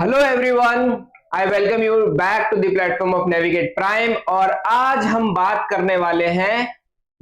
Hello everyone, I welcome you back to the platform of Navigate Prime. और आज हम बात करने वाले हैं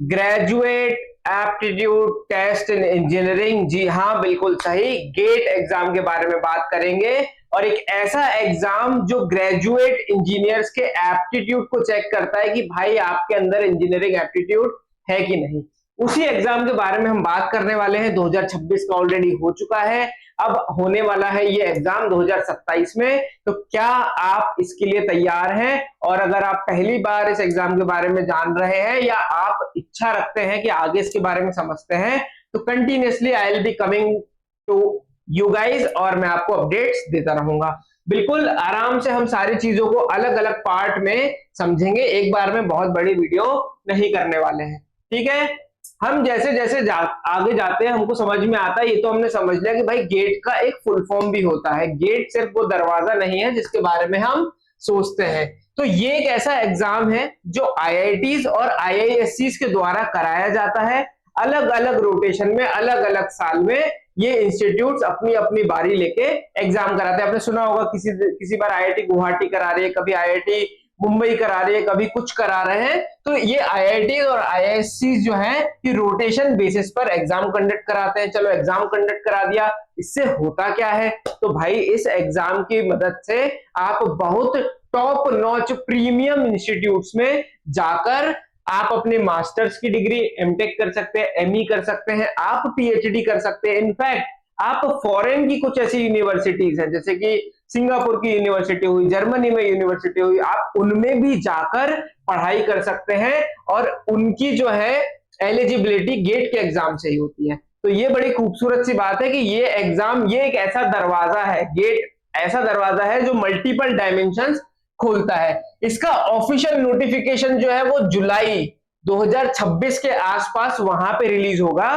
graduate aptitude test in engineering. जी हाँ, बिल्कुल सही, गेट एग्जाम के बारे में बात करेंगे। और एक ऐसा एग्जाम जो ग्रेजुएट इंजीनियर्स के एप्टीट्यूड को चेक करता है कि भाई आपके अंदर इंजीनियरिंग एप्टीट्यूड है कि नहीं। उसी एग्जाम के बारे में हम बात करने वाले हैं। 2026 का ऑलरेडी हो चुका है, अब होने वाला है ये एग्जाम 2027 में। तो क्या आप इसके लिए तैयार हैं? और अगर आप पहली बार इस एग्जाम के बारे में जान रहे हैं या आप इच्छा रखते हैं कि आगे इसके बारे में समझते हैं, तो continuously I will be coming to you guys और मैं आपको अपडेट्स देता रहूंगा। बिल्कुल आराम से हम सारी चीजों को अलग अलग पार्ट में समझेंगे, एक बार में बहुत बड़ी वीडियो नहीं करने वाले हैं। ठीक है, हम जैसे जैसे आगे जाते हैं हमको समझ में आता है। ये तो हमने समझ लिया कि भाई गेट का एक फुल फॉर्म भी होता है। गेट सिर्फ वो दरवाजा नहीं है जिसके बारे में हम सोचते हैं। तो ये एक ऐसा एग्जाम है जो आईआईटीज और आईआईएससीज के द्वारा कराया जाता है। अलग अलग रोटेशन में, अलग अलग साल में ये इंस्टीट्यूट्स अपनी अपनी बारी लेके एग्जाम कराते हैं। आपने सुना होगा किसी बार आईआईटी गुवाहाटी करा रही है, कभी आईआईटी मुंबई करा रही है, कभी कुछ करा रहे हैं। तो ये आईआईटी और आईआईएससी जो है ये रोटेशन बेसिस पर एग्जाम कंडक्ट कराते हैं। चलो एग्जाम कंडक्ट करा दिया, इससे होता क्या है? तो भाई इस एग्जाम की मदद से आप बहुत टॉप नॉच प्रीमियम इंस्टीट्यूट्स में जाकर आप अपने मास्टर्स की डिग्री एमटेक कर सकते हैं, एमई कर सकते हैं, आप पीएचडी कर सकते हैं। इनफैक्ट आप फॉरेन की कुछ ऐसी यूनिवर्सिटीज हैं जैसे कि सिंगापुर की यूनिवर्सिटी हुई, जर्मनी में यूनिवर्सिटी हुई, आप उनमें भी जाकर पढ़ाई कर सकते हैं और उनकी जो है एलिजिबिलिटी गेट के एग्जाम से ही होती है। तो ये बड़ी खूबसूरत सी बात है कि ये एग्जाम, ये एक ऐसा दरवाजा है, गेट ऐसा दरवाजा है जो मल्टीपल डायमेंशंस खोलता है। इसका ऑफिशियल नोटिफिकेशन जो है वो जुलाई 2026 के आसपास वहां पे रिलीज होगा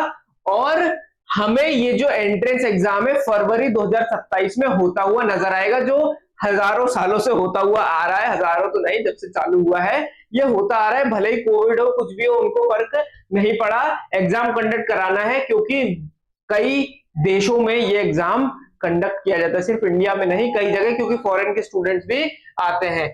और हमें ये जो एंट्रेंस एग्जाम है फरवरी 2027 में होता हुआ नजर आएगा, जो हजारों सालों से होता हुआ आ रहा है। हजारों तो नहीं, जब से चालू हुआ है ये होता आ रहा है। भले ही कोविड हो, कुछ भी हो, उनको फर्क नहीं पड़ा, एग्जाम कंडक्ट कराना है। क्योंकि कई देशों में ये एग्जाम कंडक्ट किया जाता है, सिर्फ इंडिया में नहीं, कई जगह, क्योंकि फॉरेन के स्टूडेंट्स भी आते हैं।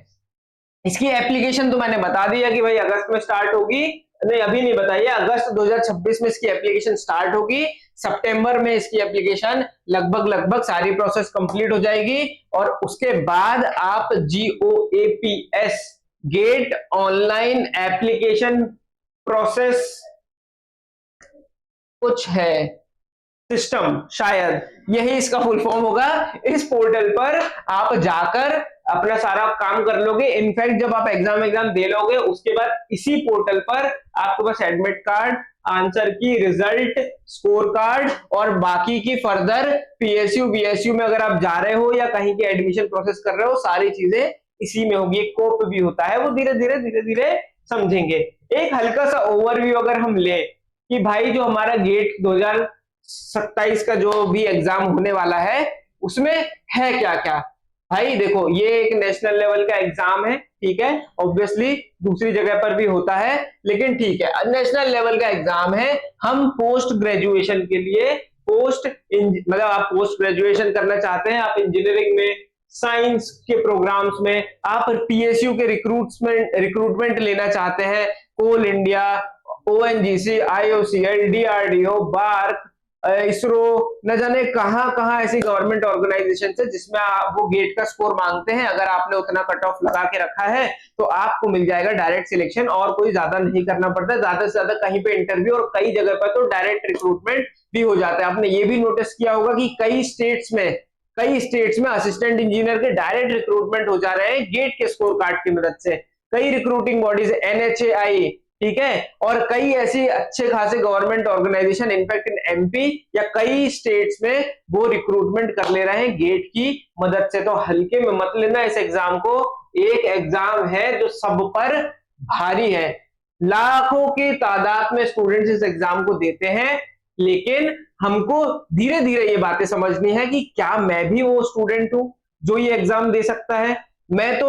इसकी एप्लीकेशन तो मैंने बता दिया कि भाई अगस्त में स्टार्ट होगी, नहीं अभी नहीं बताइए, अगस्त 2026 में इसकी एप्लीकेशन स्टार्ट होगी। सितंबर में इसकी एप्लीकेशन लगभग सारी प्रोसेस कंप्लीट हो जाएगी और उसके बाद आप GOAPS get online application process कुछ है सिस्टम, शायद यही इसका फुल फॉर्म होगा। इस पोर्टल पर आप जाकर अपना सारा काम कर लोगे। इनफैक्ट जब आप एग्जाम दे लोगे उसके बाद इसी पोर्टल पर आपके पास एडमिट कार्ड, आंसर की, रिजल्ट, स्कोर कार्ड और बाकी की फर्दर PSU BSU में अगर आप जा रहे हो या कहीं की एडमिशन प्रोसेस कर रहे हो, सारी चीजें इसी में होगी। एक कोप भी होता है, वो धीरे धीरे समझेंगे। एक हल्का सा ओवरव्यू अगर हम ले कि भाई जो हमारा गेट 2027 का जो भी एग्जाम होने वाला है उसमें है क्या क्या। भाई देखो, ये एक नेशनल लेवल का एग्जाम है, ठीक है, ऑब्वियसली दूसरी जगह पर भी होता है, लेकिन ठीक है नेशनल लेवल का एग्जाम है। हम पोस्ट ग्रेजुएशन के लिए मतलब आप पोस्ट ग्रेजुएशन करना चाहते हैं, आप इंजीनियरिंग में, साइंस के प्रोग्राम्स में, आप PSU के रिक्रूटमेंट लेना चाहते हैं, Coal India, ONGC, IOCL, DRDO, BARC, ISRO, न जाने कहां कहां ऐसी गवर्नमेंट ऑर्गेनाइजेशन है जिसमें वो गेट का स्कोर मांगते हैं। अगर आपने उतना कट ऑफ लगा के रखा है तो आपको मिल जाएगा डायरेक्ट सिलेक्शन, और कोई ज्यादा नहीं करना पड़ता है। ज्यादा से ज्यादा कहीं पे इंटरव्यू और कई जगह पर तो डायरेक्ट रिक्रूटमेंट भी हो जाता है। आपने ये भी नोटिस किया होगा कि कई स्टेट्स में असिस्टेंट इंजीनियर के डायरेक्ट रिक्रूटमेंट हो जा रहे हैं गेट के स्कोर कार्ड की मदद से। कई रिक्रूटिंग बॉडीज, NHAI, ठीक है, और कई ऐसी अच्छे खासे government organisation, in fact in MP या कई स्टेट्स में वो रिक्रूटमेंट कर ले रहे हैं गेट की मदद से। तो हल्के में मत लेना इस एग्जाम को। एक एग्जाम है जो सब पर भारी है, लाखों की तादाद में स्टूडेंट्स इस एग्जाम को देते हैं, लेकिन हमको धीरे धीरे ये बातें समझनी है कि क्या मैं भी वो स्टूडेंट हूं जो ये एग्जाम दे सकता है। मैं तो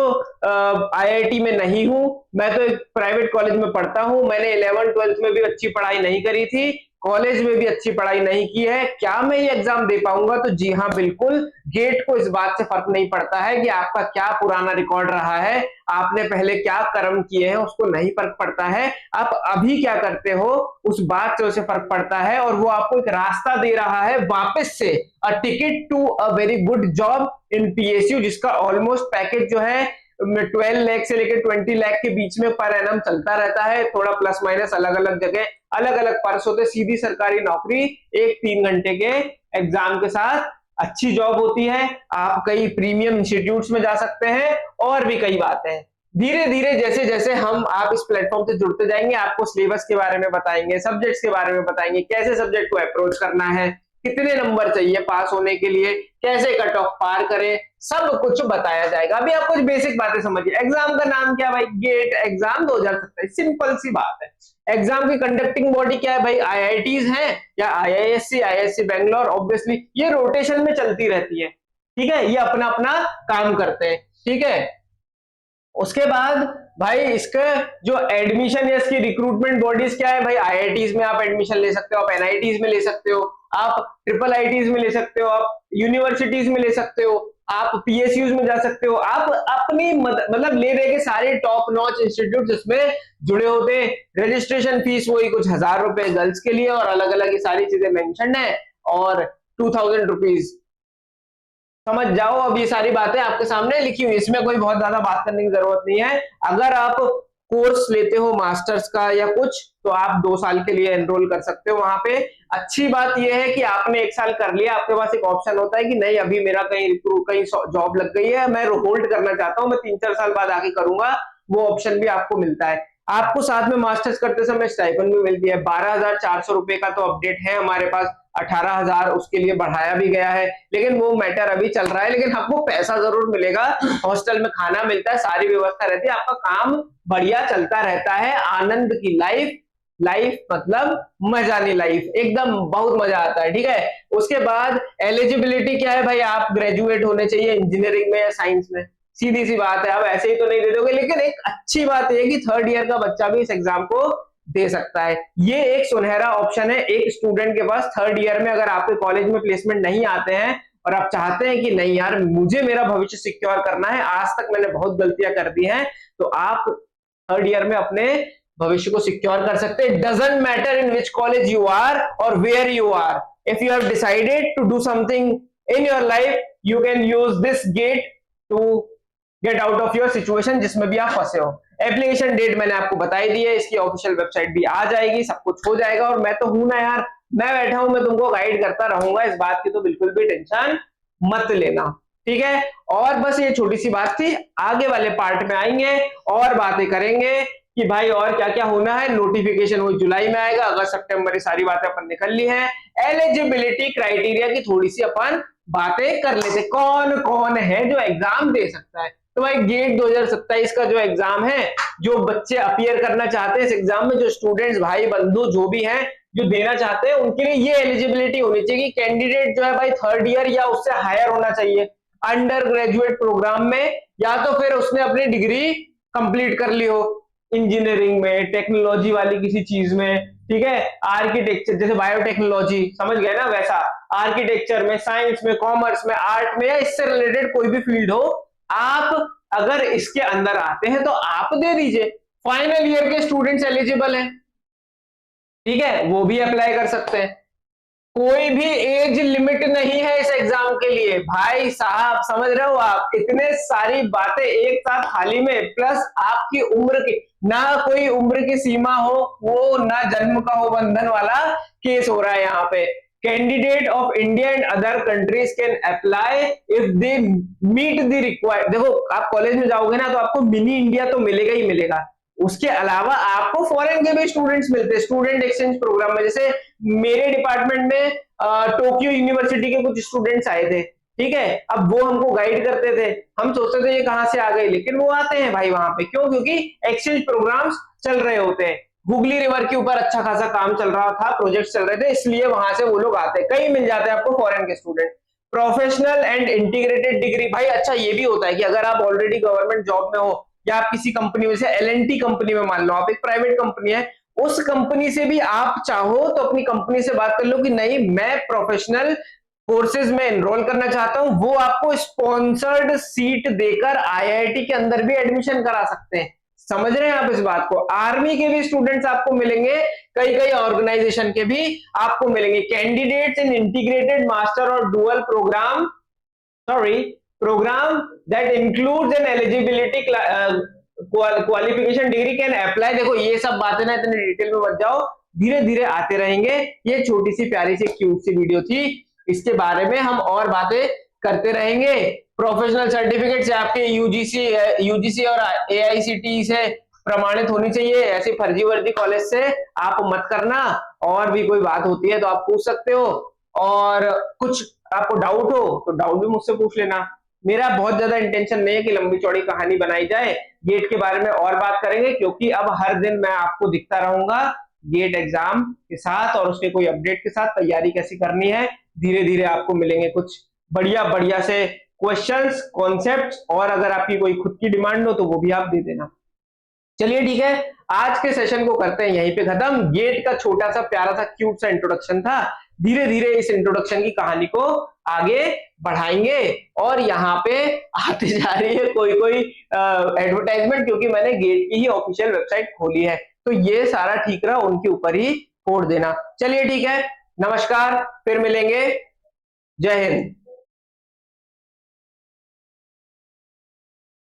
IIT में नहीं हूं, मैं तो एक प्राइवेट कॉलेज में पढ़ता हूं, मैंने 11th 12th में भी अच्छी पढ़ाई नहीं करी थी, कॉलेज में भी अच्छी पढ़ाई नहीं की है, क्या मैं ये एग्जाम दे पाऊंगा? तो जी हाँ बिल्कुल, गेट को इस बात से फर्क नहीं पड़ता है कि आपका क्या पुराना रिकॉर्ड रहा है, आपने पहले क्या कर्म किए हैं, उसको नहीं फर्क पड़ता है। आप अभी क्या करते हो उस बात से उसे फर्क पड़ता है, और वो आपको एक रास्ता दे रहा है वापस से, a ticket to a very good job in PSU, जिसका ऑलमोस्ट पैकेज जो है 12 लाख से लेकर 20 लाख के बीच में पर एनम चलता रहता है, थोड़ा प्लस माइनस अलग अलग जगह अलग अलग पर्स होते। सीधी सरकारी नौकरी, एक 3 घंटे के एग्जाम के साथ अच्छी जॉब होती है, आप कई प्रीमियम इंस्टीट्यूट्स में जा सकते हैं, और भी कई बातें हैं। धीरे धीरे जैसे जैसे हम आप इस प्लेटफॉर्म से जुड़ते जाएंगे, आपको सिलेबस के बारे में बताएंगे, सब्जेक्ट्स के बारे में बताएंगे, कैसे सब्जेक्ट को अप्रोच करना है, कितने नंबर चाहिए पास होने के लिए, कैसे कट ऑफ पार करें, सब कुछ बताया जाएगा। अभी आप कुछ बेसिक बातें समझिए। एग्जाम का नाम क्या भाई? गेट एग्जाम 2027, सिंपल सी बात है। एग्जाम की कंडक्टिंग बॉडी क्या है भाई? आईआईटीज हैं या आईआईएससी बेंगलोर, ऑब्वियसली ये रोटेशन में चलती रहती है, ठीक है, ये अपना अपना काम करते हैं, ठीक है। उसके बाद भाई इसका जो एडमिशन या इसकी रिक्रूटमेंट बॉडीज क्या है भाई? आईआईटीज में आप एडमिशन ले सकते हो, आप एनआईटीज में ले सकते हो, आप ट्रिपल आईटीज में ले सकते हो, आप यूनिवर्सिटीज में ले सकते हो, आप पीएसयूज में जा सकते हो, आप अपनी मतलब ले रहे के सारे टॉप नॉच इंस्टीट्यूट इसमें जुड़े होते हैं। रजिस्ट्रेशन फीस वही कुछ 1000 रुपए गर्ल्स के लिए, और अलग अलग ये सारी चीजें मेंशन है, और 2000 रुपीज, समझ जाओ। अब ये सारी बातें आपके सामने लिखी हुई, इसमें कोई बहुत ज्यादा बात करने की जरूरत नहीं है। अगर आप कोर्स लेते हो मास्टर्स का या कुछ, तो आप 2 साल के लिए एनरोल कर सकते हो वहां पे। अच्छी बात यह है कि आपने 1 साल कर लिया, आपके पास एक ऑप्शन होता है कि नहीं अभी मेरा कहीं जॉब लग गई है, मैं होल्ड करना चाहता हूं, मैं 3-4 साल बाद आके करूंगा, वो ऑप्शन भी आपको मिलता है। आपको साथ में मास्टर्स करते समय स्टाइपेंड भी मिलती है। 12,400 रुपए का तो अपडेट है हमारे पास, 18,000 उसके लिए बढ़ाया भी गया है, लेकिन वो मैटर अभी चल रहा है। लेकिन आपको पैसा जरूर मिलेगा, हॉस्टल में खाना मिलता है, सारी व्यवस्था रहती है, आपका काम बढ़िया चलता रहता है। आनंद की लाइफ, लाइफ मतलब मजानी लाइफ, एकदम बहुत मजा आता है, ठीक है। उसके बाद एलिजिबिलिटी क्या है भाई? आप ग्रेजुएट होने चाहिए इंजीनियरिंग में या साइंस में, सीधी सी बात है। आप ऐसे ही तो नहीं दे दोगे, लेकिन एक अच्छी बात यह कि 3rd ईयर का बच्चा भी इस एग्जाम को दे सकता है। ये एक सुनहरा ऑप्शन है एक स्टूडेंट के पास 3rd ईयर में, अगर आपके कॉलेज में प्लेसमेंट नहीं आते हैं और आप चाहते हैं कि नहीं यार मुझे मेरा भविष्य सिक्योर करना है, आज तक मैंने बहुत गलतियां कर दी हैं, तो आप 3rd ईयर में अपने भविष्य को सिक्योर कर सकते हैं। Doesn't matter in which college you are और where you are, if you have decided to do something in your life, you can use this GATE to get out of your situation जिसमें भी आप फंसे हो। Application date मैंने आपको बताई दी है, इसकी ऑफिशियल वेबसाइट भी आ जाएगी, सब कुछ हो जाएगा। और मैं तो हूं ना यार, मैं बैठा हूं, मैं तुमको गाइड करता रहूंगा, इस बात की तो बिल्कुल भी टेंशन मत लेना, ठीक है। और बस ये छोटी सी बात थी, आगे वाले पार्ट में आएंगे और बातें करेंगे कि भाई और क्या क्या होना है। नोटिफिकेशन वो जुलाई में आएगा, अगस्त सितंबर, ये सारी बातें अपन निकल ली हैं। एलिजिबिलिटी क्राइटेरिया की थोड़ी सी अपन बातें कर लेते, कौन कौन है जो एग्जाम दे सकता है। तो भाई गेट 2027 का जो एग्जाम है, जो बच्चे अपियर करना चाहते हैं इस एग्जाम में, जो स्टूडेंट्स भाई बंधु जो भी हैं जो देना चाहते हैं, उनके लिए ये एलिजिबिलिटी होनी चाहिए कि कैंडिडेट जो है भाई 3rd ईयर या उससे हायर होना चाहिए अंडर ग्रेजुएट प्रोग्राम में, या तो फिर उसने अपनी डिग्री कंप्लीट कर ली हो इंजीनियरिंग में, टेक्नोलॉजी वाली किसी चीज में, ठीक है, आर्किटेक्चर जैसे बायोटेक्नोलॉजी समझ गए ना, वैसा आर्किटेक्चर में, साइंस में, कॉमर्स में, आर्ट में, या इससे रिलेटेड कोई भी फील्ड हो, आप अगर इसके अंदर आते हैं तो आप दे दीजिए। फाइनल ईयर के स्टूडेंट्स एलिजिबल हैं, ठीक है, वो भी अप्लाई कर सकते हैं। कोई भी एज लिमिट नहीं है इस एग्जाम के लिए भाई साहब, समझ रहे हो आप, इतने सारी बातें एक साथ हाल में, प्लस आपकी उम्र की ना कोई उम्र की सीमा हो, वो ना जन्म का हो बंधन वाला केस हो रहा है यहाँ पे। Candidate of India and other countries can apply if they meet the required. देखो आप कॉलेज में जाओगे ना तो आपको मिनी इंडिया तो मिलेगा ही मिलेगा, उसके अलावा आपको फॉरेन के भी स्टूडेंट्स मिलते हैं स्टूडेंट एक्सचेंज प्रोग्राम में। जैसे मेरे डिपार्टमेंट में टोक्यो यूनिवर्सिटी के कुछ स्टूडेंट्स आए थे, ठीक है, अब वो हमको गाइड करते थे, हम सोचते थे ये कहां से आ गए, लेकिन वो आते हैं भाई वहां पे, क्यों? क्योंकि एक्सचेंज प्रोग्राम्स चल रहे होते हैं। हुगली रिवर के ऊपर अच्छा खासा काम चल रहा था, प्रोजेक्ट चल रहे थे, इसलिए वहां से वो लोग आते हैं, कई मिल जाते हैं आपको फॉरेन के student. Professional and integrated degree, भाई अच्छा ये भी होता है कि अगर आप ऑलरेडी गवर्नमेंट जॉब में हो या आप किसी कंपनी में से एलएनटी कंपनी में, मान लो आप एक प्राइवेट कंपनी है, उस कंपनी से भी आप चाहो तो अपनी कंपनी से बात कर लो कि नहीं, मैं प्रोफेशनल कोर्सेज में एनरोल करना चाहता हूं, वो आपको स्पॉन्सर्ड सीट देकर आईआईटी के अंदर भी एडमिशन करा सकते हैं। समझ रहे हैं आप इस बात को? आर्मी के भी स्टूडेंट्स आपको मिलेंगे, कई कई ऑर्गेनाइजेशन के भी आपको मिलेंगे। कैंडिडेट्स इन इंटीग्रेटेड मास्टर और dual program, sorry, program that includes an eligibility qualification degree can apply. देखो ये सब बातें ना इतने डिटेल में मत जाओ, धीरे धीरे आते रहेंगे। ये छोटी सी प्यारी सी क्यूट सी वीडियो थी, इसके बारे में हम और बातें करते रहेंगे। प्रोफेशनल सर्टिफिकेट से आपके यूजीसी और एआईसीटीई से प्रमाणित होनी चाहिए। ऐसी फर्जी वर्जी कॉलेज से आप मत करना। और भी कोई बात होती है तो आप पूछ सकते हो, और कुछ आपको डाउट हो तो डाउट भी मुझसे पूछ लेना। मेरा बहुत ज्यादा इंटेंशन नहीं है कि लंबी चौड़ी कहानी बनाई जाए। गेट के बारे में और बात करेंगे, क्योंकि अब हर दिन मैं आपको दिखता रहूंगा गेट एग्जाम के साथ और उसके कोई अपडेट के साथ तैयारी कैसी करनी है। धीरे धीरे आपको मिलेंगे कुछ बढ़िया बढ़िया से क्वेश्चंस, कॉन्सेप्ट्स, और अगर आपकी कोई खुद की डिमांड हो तो वो भी आप दे देना। चलिए ठीक है, आज के सेशन को करते हैं यहीं पे खत्म। गेट का छोटा सा प्यारा सा क्यूट सा इंट्रोडक्शन था। धीरे धीरे इस इंट्रोडक्शन की कहानी को आगे बढ़ाएंगे। और यहाँ पे आते जा रही है कोई कोई एडवर्टाइजमेंट, क्योंकि मैंने गेट की ही ऑफिशियल वेबसाइट खोली है, तो ये सारा ठीक रहा, उनके ऊपर ही फोड़ देना। चलिए ठीक है, नमस्कार, फिर मिलेंगे। जय हिंद।